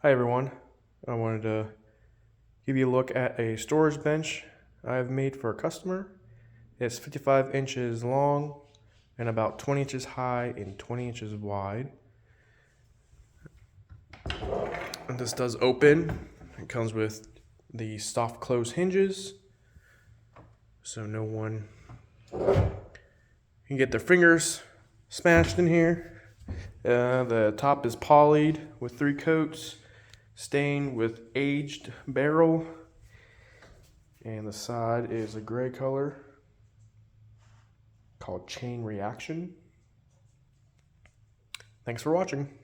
Hi everyone, I wanted to give you a look at a storage bench I've made for a customer. It's 55 inches long and about 20 inches high and 20 inches wide. And this does open. It comes with the soft close hinges, so no one can get their fingers smashed in here. The top is polyed with 3 coats, stained with aged barrel, and the side is a gray color called Chain Reaction. Thanks for watching.